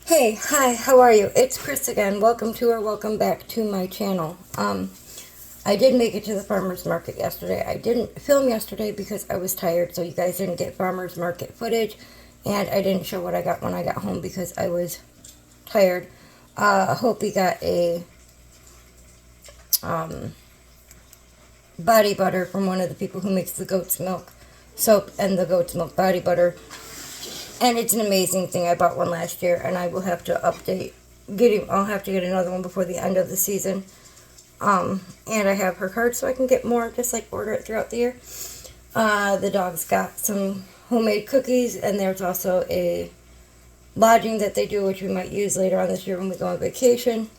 Hey, hi, how are you? It's Chris again. Welcome to or welcome back to my channel. I did make it to the farmer's market yesterday. I didn't film yesterday because I was tired, so you guys didn't get farmer's market footage, and I didn't show what I got when I got home because I was tired. I hope you got a body butter from one of the people who makes the goat's milk soap and the goat's milk body butter. And it's an amazing thing. I bought one last year, and I will have to update. I'll have to get another one before the end of the season. And I have her card so I can get more, just like order it throughout the year. The dog's got some homemade cookies, and there's also a lodging that they do, which we might use later on this year when we go on vacation.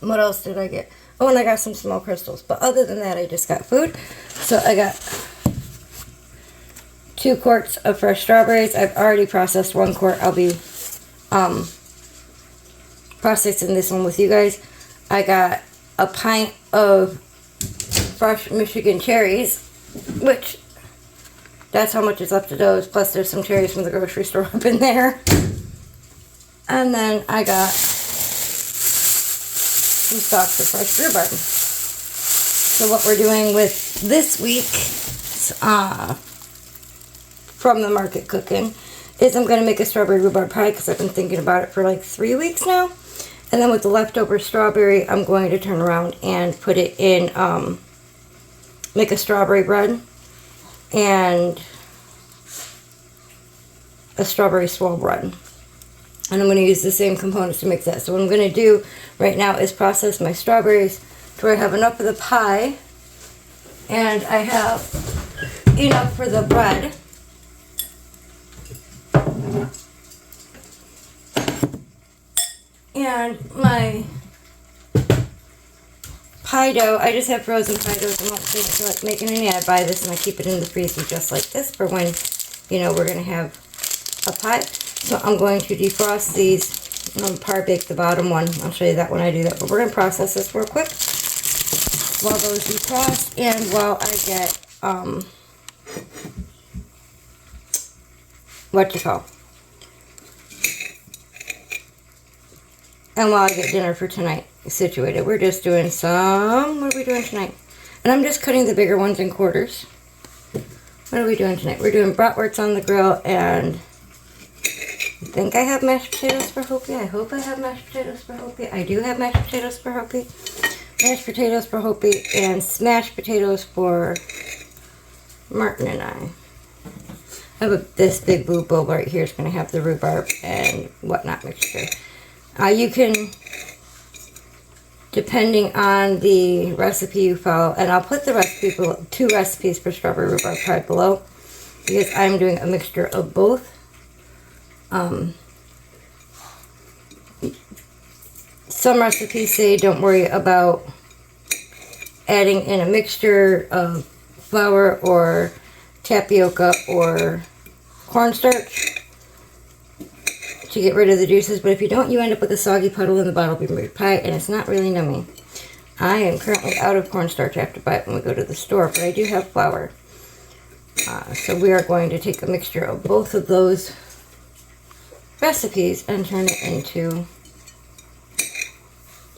What else did I get? Oh, and I got some small crystals. But other than that, I just got food. So I got 2 quarts of fresh strawberries. I've already processed 1 quart. I'll be processing this one with you guys. I got a pint of fresh Michigan cherries, which that's how much is left of those. Plus there's some cherries from the grocery store up in there. And then I got some stalks of fresh rhubarb. So what we're doing with this week's from the market cooking is I'm going to make a strawberry rhubarb pie because I've been thinking about it for like 3 weeks now. And then with the leftover strawberry, I'm going to turn around and put it in, make a strawberry bread and a strawberry swirl bread. And I'm going to use the same components to make that. So what I'm going to do right now is process my strawberries to where I have enough of the pie and I have enough for the bread. And my pie dough, I just have frozen pie dough. I don't feel like making any. I buy this and I keep it in the freezer just like this for when, we're going to have a pie. So I'm going to defrost these. I'm going to par bake the bottom one. I'll show you that when I do that. But we're going to process this real quick while those defrost and while I get, and while I get dinner for tonight situated. We're just doing what are we doing tonight? And I'm just cutting the bigger ones in quarters. What are we doing tonight? We're doing bratwurst on the grill, and I think I have mashed potatoes for Hopi. I hope I have mashed potatoes for Hopi. I do have mashed potatoes for Hopi. Mashed potatoes for Hopi and smashed potatoes for Martin and I. I have this big blue bowl right here. It's going to have the rhubarb and whatnot mixture. You can, depending on the recipe you follow, and I'll put the recipe below, 2 recipes for strawberry rhubarb pie below, because I'm doing a mixture of both. Some recipes say don't worry about adding in a mixture of flour or tapioca or cornstarch to get rid of the juices, but if you don't, you end up with a soggy puddle in the bottle bean pie, and it's not really yummy. I am currently out of cornstarch. I have to buy it when we go to the store, but I do have flour. So we are going to take a mixture of both of those recipes and turn it into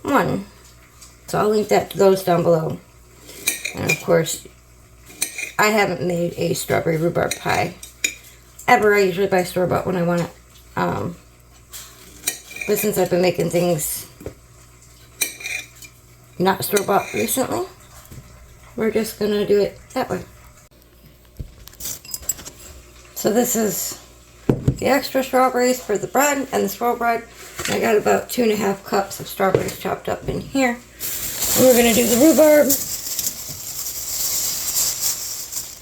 one. So I'll link those down below. And of course, I haven't made a strawberry rhubarb pie ever. I usually buy store-bought when I want it. But since I've been making things not store-bought recently, we're just going to do it that way. So this is the extra strawberries for the bread and the swirl bread. I got about 2.5 cups of strawberries chopped up in here. And we're going to do the rhubarb.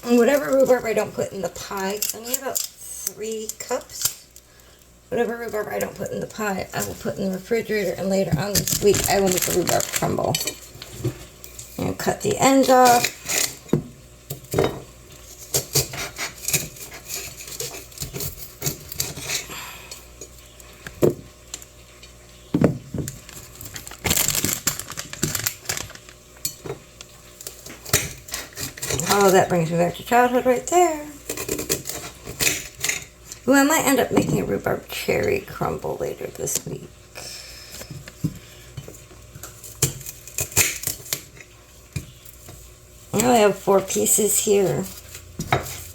And whatever rhubarb I don't put in the pie, I need about 3 cups. Whatever rhubarb I don't put in the pie, I will put in the refrigerator, and later on this week I will make a rhubarb crumble. And cut the ends off. Oh, that brings me back to childhood right there. Ooh, I might end up making a rhubarb cherry crumble later this week. I only have 4 pieces here.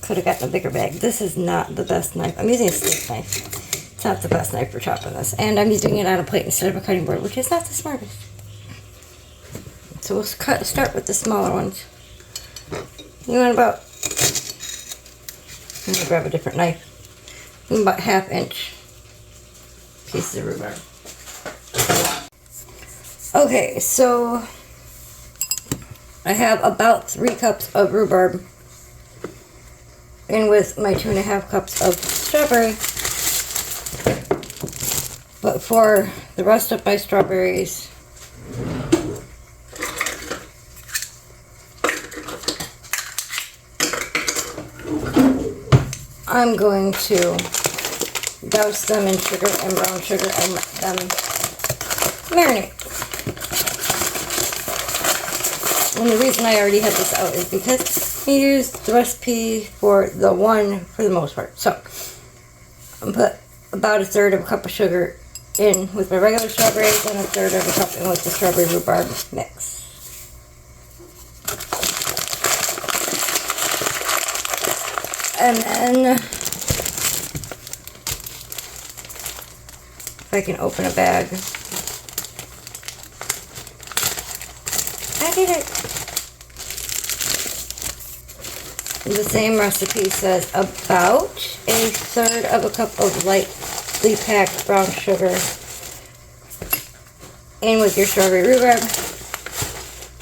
Could have gotten a bigger bag. This is not the best knife. I'm using a steak knife. It's not the best knife for chopping this. And I'm using it on a plate instead of a cutting board, which is not the smartest. So we'll start with the smaller ones. You want about, I'm gonna grab a different knife. About 1/2 inch pieces of rhubarb. Okay, so I have about 3 cups of rhubarb in with my 2.5 cups of strawberry. But for the rest of my strawberries, I'm going to douse them in sugar and brown sugar and let them marinate. And the reason I already had this out is because I used the recipe for the one for the most part. So I put about 1/3 of a cup of sugar in with my regular strawberries and 1/3 of a cup in with the strawberry rhubarb mix. And then if I can open a bag. I did it. The same recipe says about 1/3 of a cup of lightly packed brown sugar in with your strawberry rhubarb.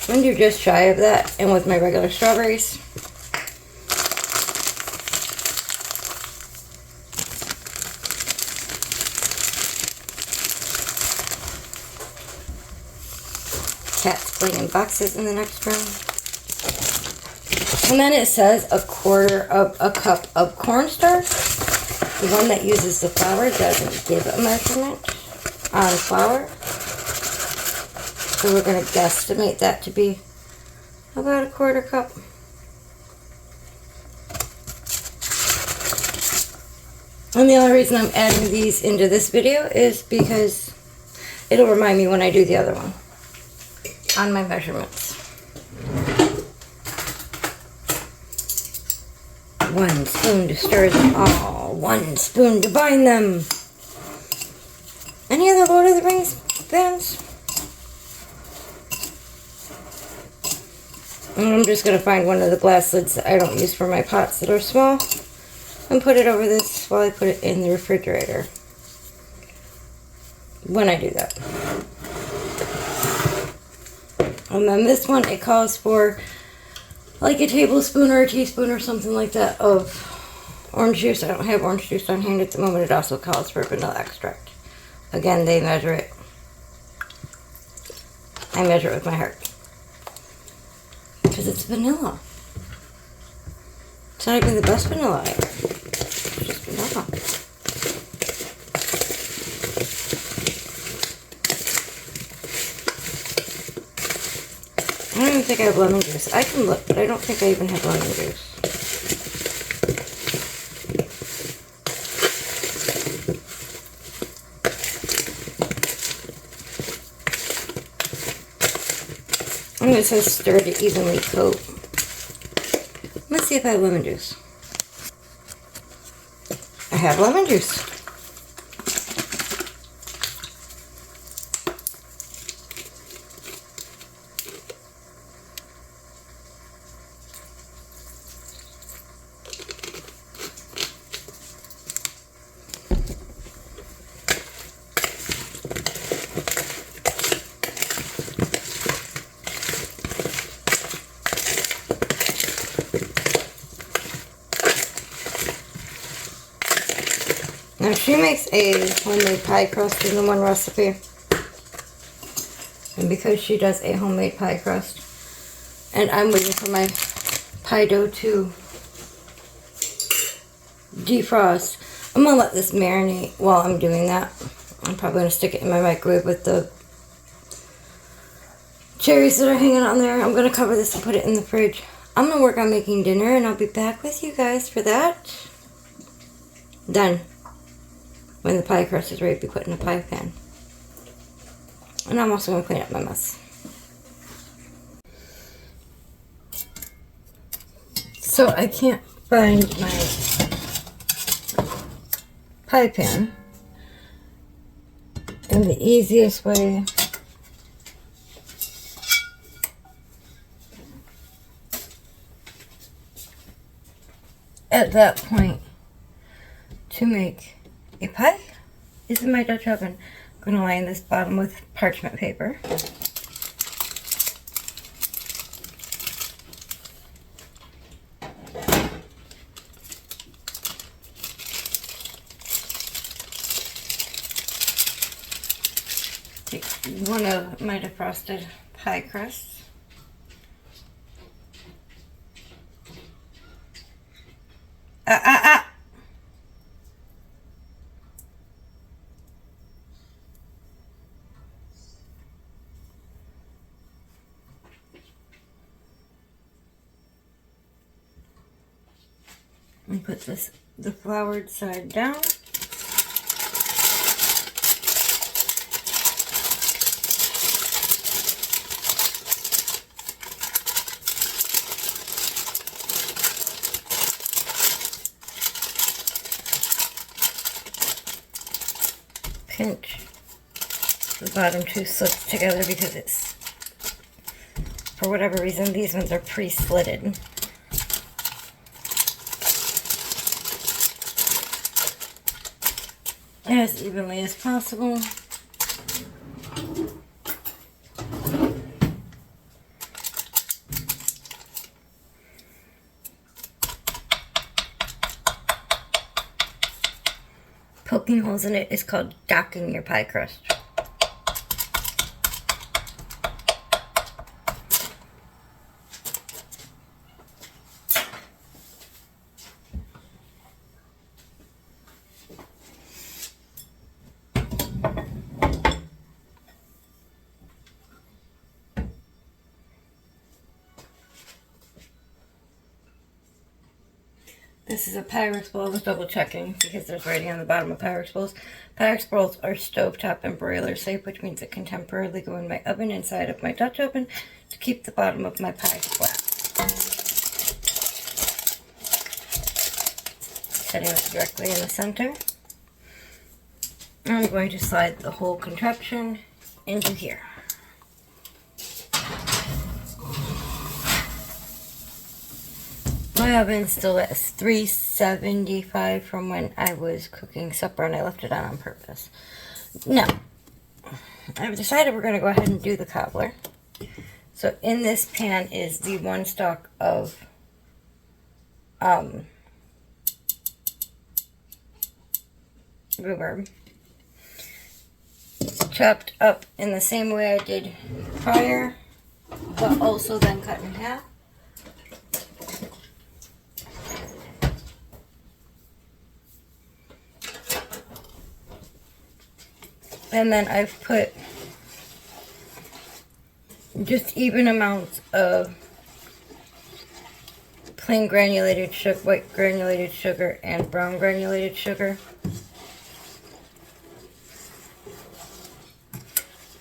I'm going to do just shy of that in with my regular strawberries. Cat's playing in boxes in the next room. And then it says 1/4 of a cup of cornstarch. The one that uses the flour doesn't give a measurement on flour. So we're going to guesstimate that to be about 1/4 cup. And the only reason I'm adding these into this video is because it'll remind me when I do the other one on my measurements. 1 spoon to stir them all. 1 spoon to bind them. Any other Lord of the Rings fans? And I'm just going to find one of the glass lids that I don't use for my pots that are small and put it over this while I put it in the refrigerator. When I do that. And then this one, it calls for like a tablespoon or a teaspoon or something like that of orange juice. I don't have orange juice on hand at the moment. It also calls for vanilla extract. Again, they measure it. I measure it with my heart. Because it's vanilla. It's not even the best vanilla ever. It's just vanilla. I don't even think I have lemon juice. I can look, but I don't think I even have lemon juice. And it says stir to evenly coat. Let's see if I have lemon juice. I have lemon juice. Now she makes a homemade pie crust in the one recipe. And because she does a homemade pie crust, and I'm waiting for my pie dough to defrost, I'm going to let this marinate while I'm doing that. I'm probably going to stick it in my microwave with the cherries that are hanging on there. I'm going to cover this and put it in the fridge. I'm going to work on making dinner, and I'll be back with you guys for that. Then, when the pie crust is ready to be put in a pie pan. And I'm also going to clean up my mess. So I can't find my pie pan. And the easiest way at that point to make a pie is in my Dutch oven. I'm going to line this bottom with parchment paper. Take one of my defrosted pie crusts. And put the floured side down. Pinch the bottom two slits together because it's, for whatever reason, these ones are pre-slitted. As evenly as possible. Poking holes in it is called docking your pie crust. This is a Pyrex bowl. I was double checking because there's writing on the bottom of Pyrex bowls. Pyrex bowls are stovetop and broiler safe, which means it can temporarily go in my oven inside of my Dutch oven to keep the bottom of my pie flat. Setting it directly in the center. I'm going to slide the whole contraption into here. My oven's still at 375 from when I was cooking supper and I left it on purpose. Now, I've decided we're going to go ahead and do the cobbler. So in this pan is the one stalk of rhubarb. Chopped up in the same way I did prior, but also then cut in half. And then I've put just even amounts of plain granulated sugar, white granulated sugar, and brown granulated sugar.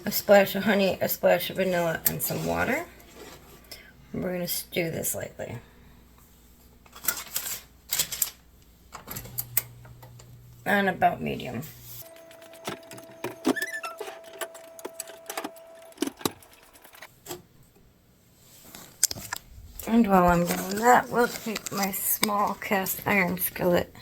A splash of honey, a splash of vanilla, and some water. And we're going to stew this lightly. On about medium. And while I'm doing that, we'll take my small cast iron skillet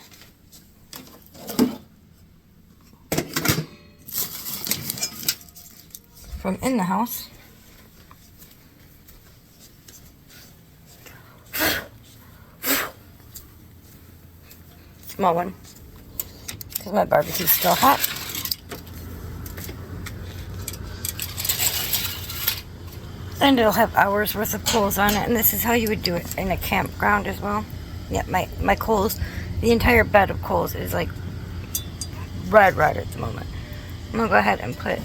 from in the house. Small one, because my barbecue's still hot. And it'll have hours worth of coals on it, and this is how you would do it in a campground as well. Yeah, my coals, the entire bed of coals is like red at the moment. I'm gonna go ahead and put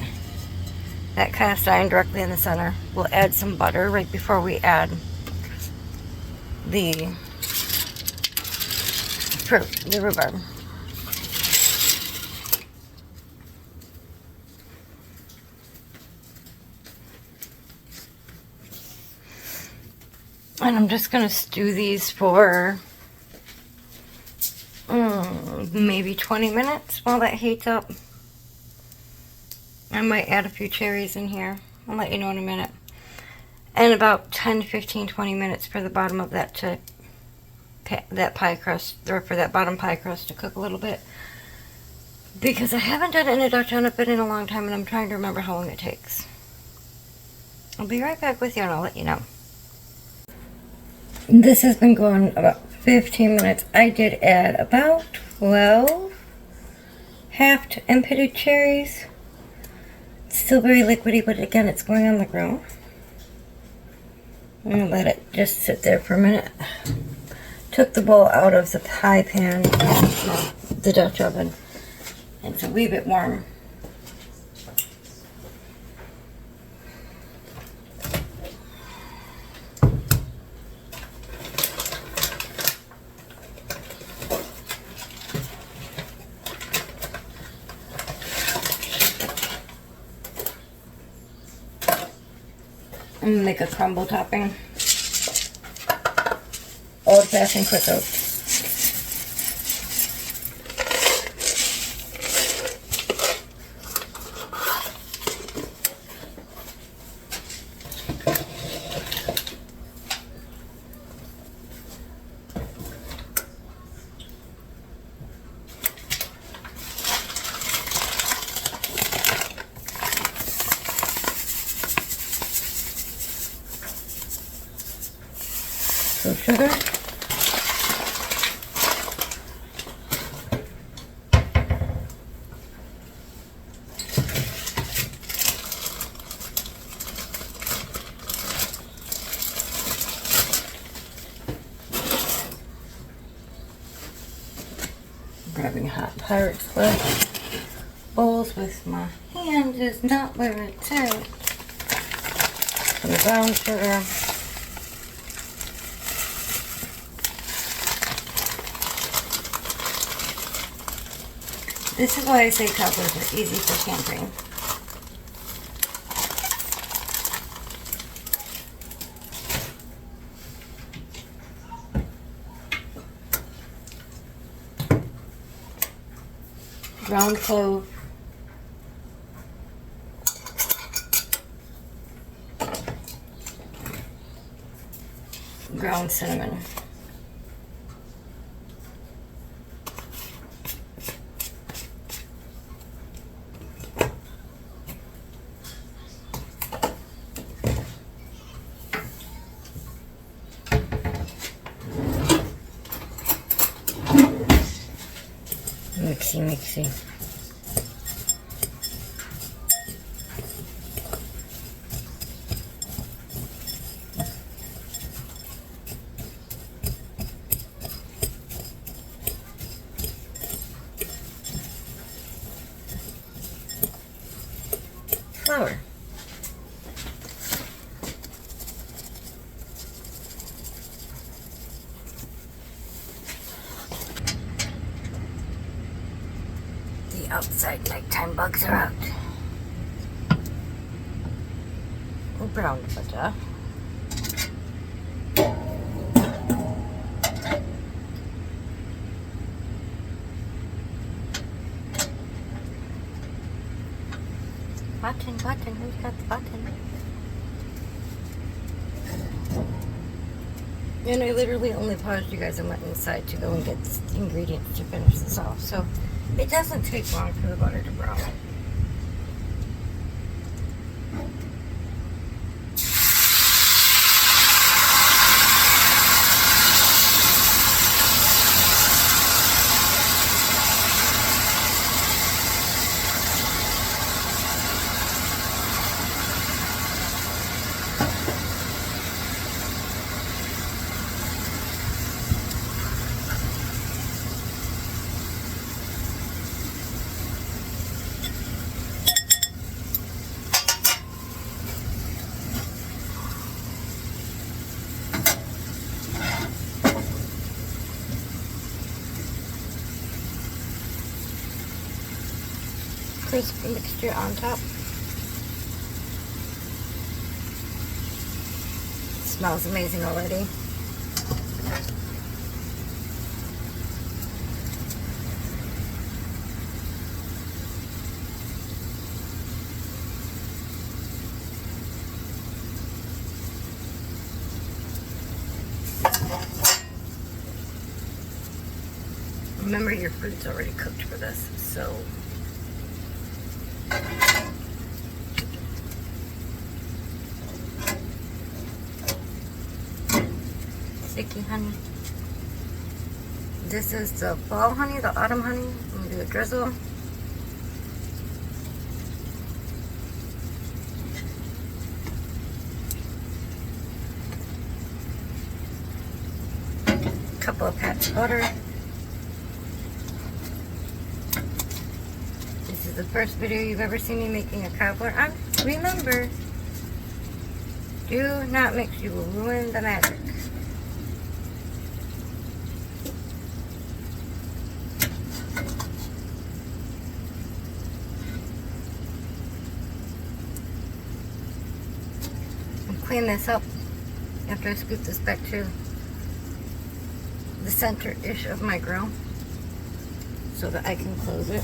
that cast iron directly in the center. We'll add some butter right before we add the fruit, the rhubarb. And I'm just going to stew these for maybe 20 minutes while that heats up. I might add a few cherries in here. I'll let you know in a minute. And about 10, 15, 20 minutes for the bottom of that to that pie crust, or for that bottom pie crust to cook a little bit. Because I haven't done it in a Dutch oven in a long time, and I'm trying to remember how long it takes. I'll be right back with you, and I'll let you know. This has been going about 15 minutes. I did add about 12 half empitted cherries. It's still very liquidy, but again, it's going on the grill. I'm going to let it just sit there for a minute. Took the bowl out of the pie pan, the Dutch oven. It's a wee bit warm. I'm going to make a crumble topping. Old-fashioned quick oat. So sugar. Grabbing hot Pirate's Club bowls with my hand is not where it's at. Some brown sugar. This is why I say cobblers are easy for camping. Ground clove. Ground cinnamon. Mixy. Flour. The outside nighttime bugs are out. Brown butter. Button, who's got the button? And I literally only paused you guys and went inside to go and get the ingredients to finish this off. So it doesn't take long for the butter to brown. Crisp mixture on top. smells amazing already. Remember, your fruit's already cooked for this, so sticky honey. This is the fall honey, the autumn honey. I'm gonna do a drizzle. Couple of pats of butter. This is the first video you've ever seen me making a cobbler. Remember, do not mix, you will ruin the magic. And clean this up after I scoop this back to the center-ish of my grill so that I can close it.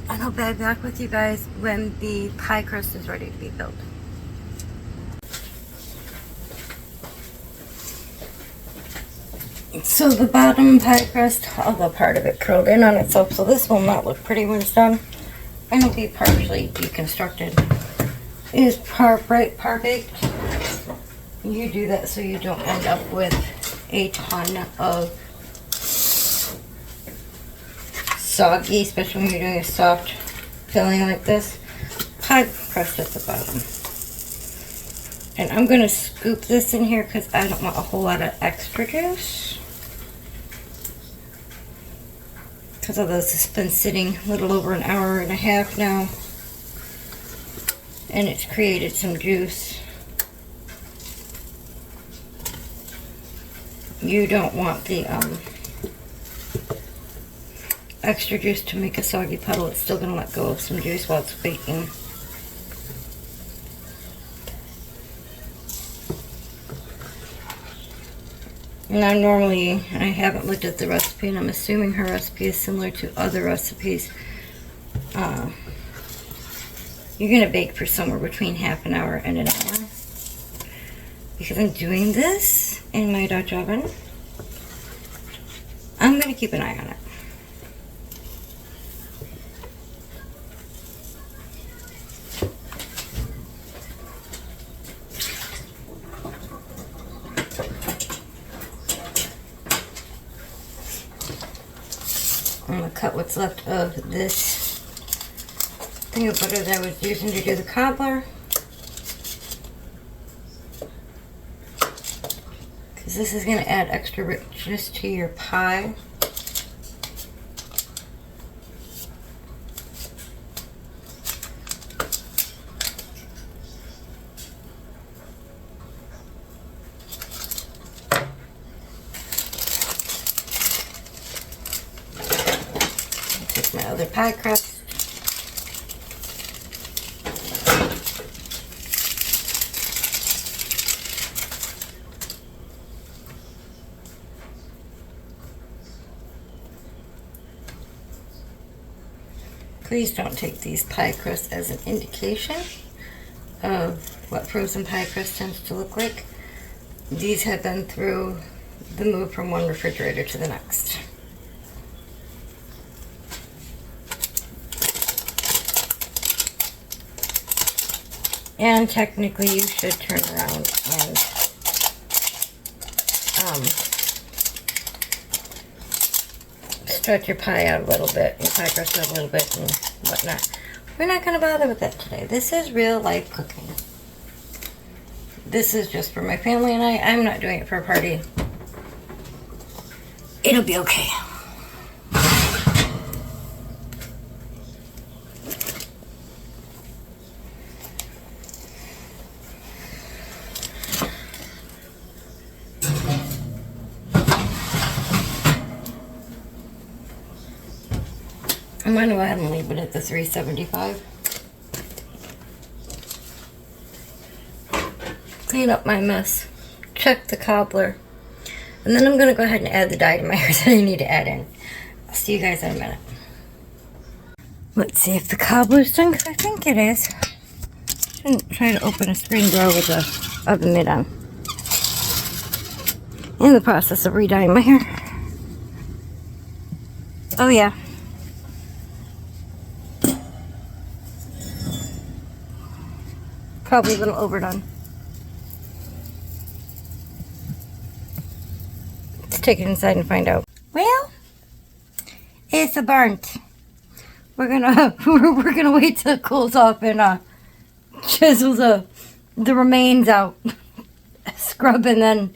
And I'll be back with you guys when the pie crust is ready to be built. So the bottom pie crust, although part of it curled in on itself, so this will not look pretty when it's done, and it'll be partially deconstructed. It is part baked. You do that so you don't end up with a ton of soggy, especially when you're doing a soft filling like this. Pie crust at the bottom. And I'm going to scoop this in here because I don't want a whole lot of extra juice. Because although this has been sitting a little over an hour and a half now, and it's created some juice, you don't want the extra juice to make a soggy puddle. It's still going to let go of some juice while it's baking. Now normally, I haven't looked at the recipe, and I'm assuming her recipe is similar to other recipes. You're going to bake for somewhere between half an hour and an hour. Because I'm doing this in my Dutch oven, I'm going to keep an eye on it. I'm going to cut what's left of this thing of butter that I was using to do the cobbler. Because this is going to add extra richness to your pie. Take my other pie crust. Please don't take these pie crusts as an indication of what frozen pie crust tends to look like. These have been through the move from one refrigerator to the next. And technically you should turn around and stretch your pie out a little bit, your pie crust out a little bit and whatnot. We're not going to bother with that today. This is real life cooking. This is just for my family and I. I'm not doing it for a party. It'll be okay. I'm going to go ahead and leave it at the 375. Clean up my mess. Check the cobbler. And then I'm going to go ahead and add the dye to my hair that I need to add in. I'll see you guys in a minute. Let's see if the cobbler's done, because I think it is. Shouldn't try to open a screen door with the oven mitt on. In the process of re-dyeing my hair. Oh yeah. Probably a little overdone. Let's take it inside and find out. Well, it's a burnt. We're gonna wait till it cools off and chisel the remains out, scrub, and then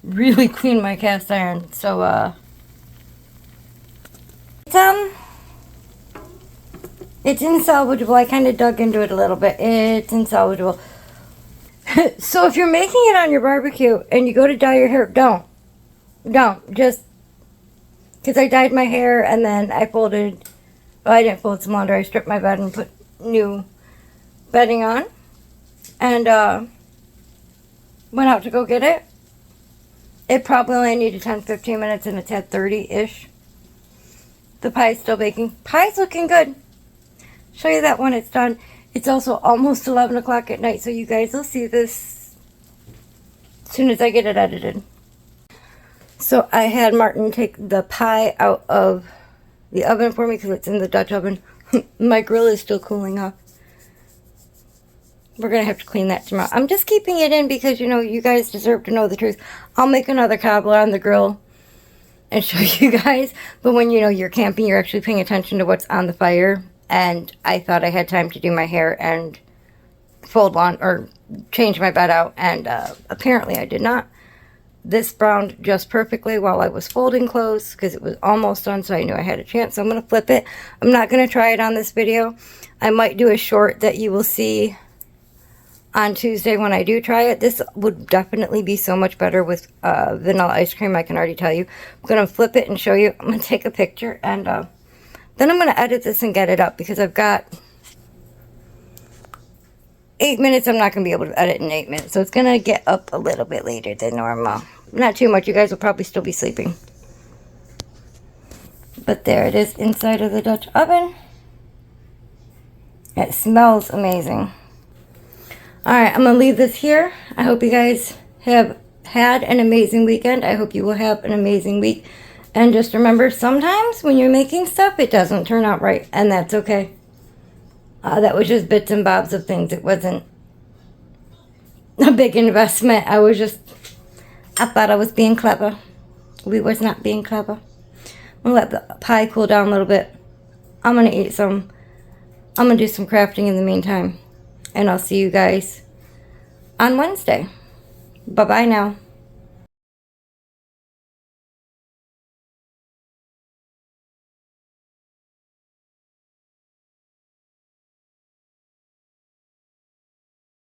really clean my cast iron. So it's insalvageable. I kind of dug into it a little bit. It's insalvageable. So if you're making it on your barbecue and you go to dye your hair, don't just, because I dyed my hair and then I folded. Well, I didn't fold some laundry. I stripped my bed and put new bedding on. And went out to go get it. It probably only needed 10-15 minutes and it's at 30-ish. The pie's still baking. Pie's looking good. Show you that when it's done. It's also almost 11 o'clock at night, so you guys will see this as soon as I get it edited. So I had Martin take the pie out of the oven for me because it's in the Dutch oven. My grill is still cooling off. We're going to have to clean that tomorrow. I'm just keeping it in because, you know, you guys deserve to know the truth. I'll make another cobbler on the grill and show you guys. But when, you know, you're camping, you're actually paying attention to what's on the fire. And I thought I had time to do my hair and fold lawn or change my bed out. And apparently I did not. This browned just perfectly while I was folding clothes because it was almost done, so I knew I had a chance. So I'm going to flip it. I'm not going to try it on this video. I might do a short that you will see on Tuesday when I do try it. This would definitely be so much better with vanilla ice cream, I can already tell you. I'm going to flip it and show you. I'm going to take a picture and then I'm going to edit this and get it up because I've got 8 minutes. I'm not going to be able to edit in 8 minutes. So it's going to get up a little bit later than normal. Not too much. You guys will probably still be sleeping. But there it is inside of the Dutch oven. It smells amazing. Alright, I'm going to leave this here. I hope you guys have had an amazing weekend. I hope you will have an amazing week. And just remember, sometimes when you're making stuff, it doesn't turn out right. And that's okay. That was just bits and bobs of things. It wasn't a big investment. I thought I was being clever. We was not being clever. I'm going to let the pie cool down a little bit. I'm going to eat some. I'm going to do some crafting in the meantime. And I'll see you guys on Wednesday. Bye-bye now.